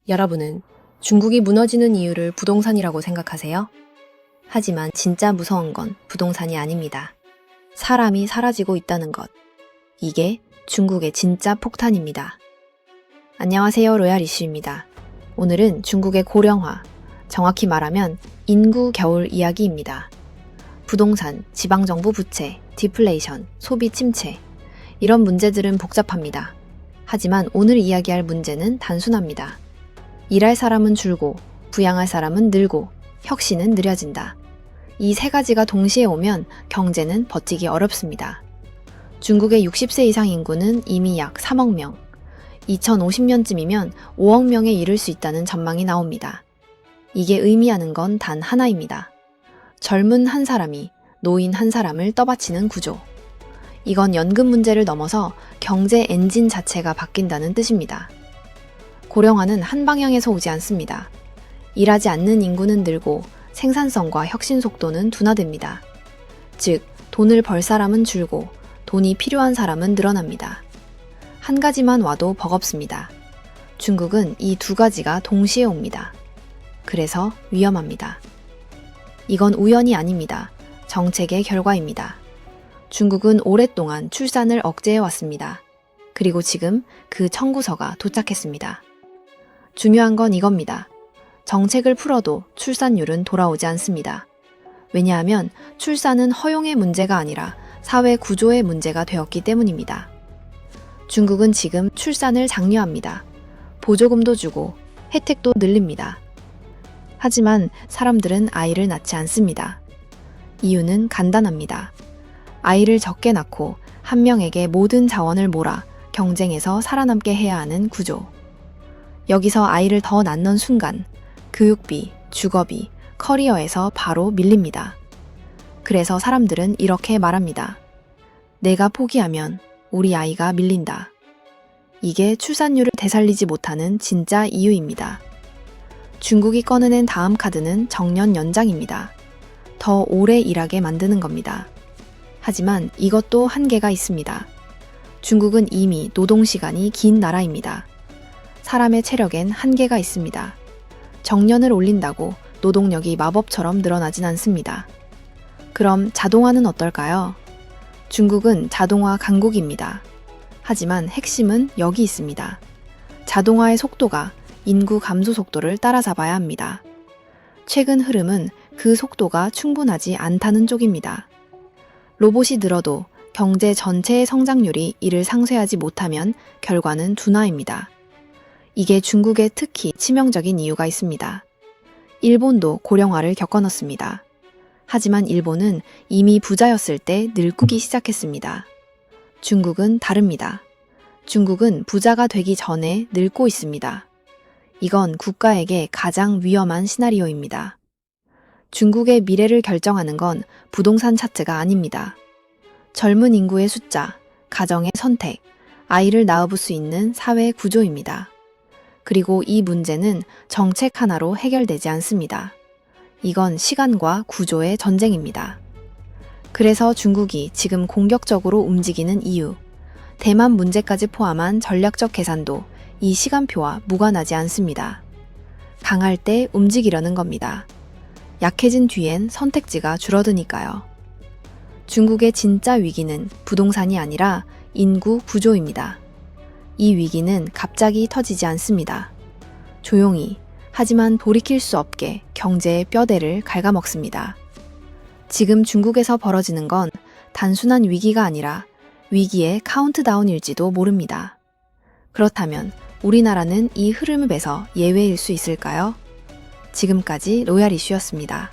여러분은 중국이 무너지는 이유를 부동산이라고 생각하세요? 하지만 진짜 무서운 건 부동산이 아닙니다. 사람이 사라지고 있다는 것. 이게 중국의 진짜 폭탄입니다. 안녕하세요, 로얄 이슈입니다. 오늘은 중국의 고령화, 정확히 말하면 인구 겨울 이야기입니다. 부동산, 지방정부 부채, 디플레이션, 소비 침체. 이런 문제들은 복잡합니다. 하지만 오늘 이야기할 문제는 단순합니다. 일할 사람은 줄고, 부양할 사람은 늘고, 혁신은 느려진다. 이 세 가지가 동시에 오면 경제는 버티기 어렵습니다. 중국의 60세 이상 인구는 이미 약 3억 명, 2050년쯤이면 5억 명에 이를 수 있다는 전망이 나옵니다. 이게 의미하는 건 단 하나입니다. 젊은 한 사람이 노인 한 사람을 떠받치는 구조. 이건 연금 문제를 넘어서 경제 엔진 자체가 바뀐다는 뜻입니다. 고령화는 한 방향에서 오지 않습니다. 일하지 않는 인구는 늘고 생산성과 혁신 속도는 둔화됩니다. 즉, 돈을 벌 사람은 줄고 돈이 필요한 사람은 늘어납니다. 한 가지만 와도 버겁습니다. 중국은 이 두 가지가 동시에 옵니다. 그래서 위험합니다. 이건 우연이 아닙니다. 정책의 결과입니다. 중국은 오랫동안 출산을 억제해왔습니다. 그리고 지금 그 청구서가 도착했습니다. 중요한 건 이겁니다. 정책을 풀어도 출산율은 돌아오지 않습니다. 왜냐하면 출산은 허용의 문제가 아니라 사회 구조의 문제가 되었기 때문입니다. 중국은 지금 출산을 장려합니다. 보조금도 주고 혜택도 늘립니다. 하지만 사람들은 아이를 낳지 않습니다. 이유는 간단합니다. 아이를 적게 낳고 한 명에게 모든 자원을 몰아 경쟁에서 살아남게 해야 하는 구조. 여기서 아이를 더 낳는 순간 교육비, 주거비, 커리어에서 바로 밀립니다. 그래서 사람들은 이렇게 말합니다. 내가 포기하면 우리 아이가 밀린다. 이게 출산율을 되살리지 못하는 진짜 이유입니다. 중국이 꺼내낸 다음 카드는 정년 연장입니다. 더 오래 일하게 만드는 겁니다. 하지만 이것도 한계가 있습니다. 중국은 이미 노동시간이 긴 나라입니다. 사람의 체력엔 한계가 있습니다. 정년을 올린다고 노동력이 마법처럼 늘어나진 않습니다. 그럼 자동화는 어떨까요? 중국은 자동화 강국입니다. 하지만 핵심은 여기 있습니다. 자동화의 속도가 인구 감소 속도를 따라잡아야 합니다. 최근 흐름은 그 속도가 충분하지 않다는 쪽입니다. 로봇이 늘어도 경제 전체의 성장률이 이를 상쇄하지 못하면 결과는 둔화입니다. 이게 중국에 특히 치명적인 이유가 있습니다. 일본도 고령화를 겪어넣습니다. 하지만 일본은 이미 부자였을 때 늙기 시작했습니다. 중국은 다릅니다. 중국은 부자가 되기 전에 늙고 있습니다. 이건 국가에게 가장 위험한 시나리오입니다. 중국의 미래를 결정하는 건 부동산 차트가 아닙니다. 젊은 인구의 숫자, 가정의 선택, 아이를 낳아볼 수 있는 사회 구조입니다. 그리고 이 문제는 정책 하나로 해결되지 않습니다. 이건 시간과 구조의 전쟁입니다. 그래서 중국이 지금 공격적으로 움직이는 이유, 대만 문제까지 포함한 전략적 계산도 이 시간표와 무관하지 않습니다. 강할 때 움직이려는 겁니다. 약해진 뒤엔 선택지가 줄어드니까요. 중국의 진짜 위기는 부동산이 아니라 인구 구조입니다. 이 위기는 갑자기 터지지 않습니다. 조용히, 하지만 돌이킬 수 없게 경제의 뼈대를 갉아먹습니다. 지금 중국에서 벌어지는 건 단순한 위기가 아니라 위기의 카운트다운일지도 모릅니다. 그렇다면 우리나라는 이 흐름을 뵈서 예외일 수 있을까요? 지금까지 로얄 이슈였습니다.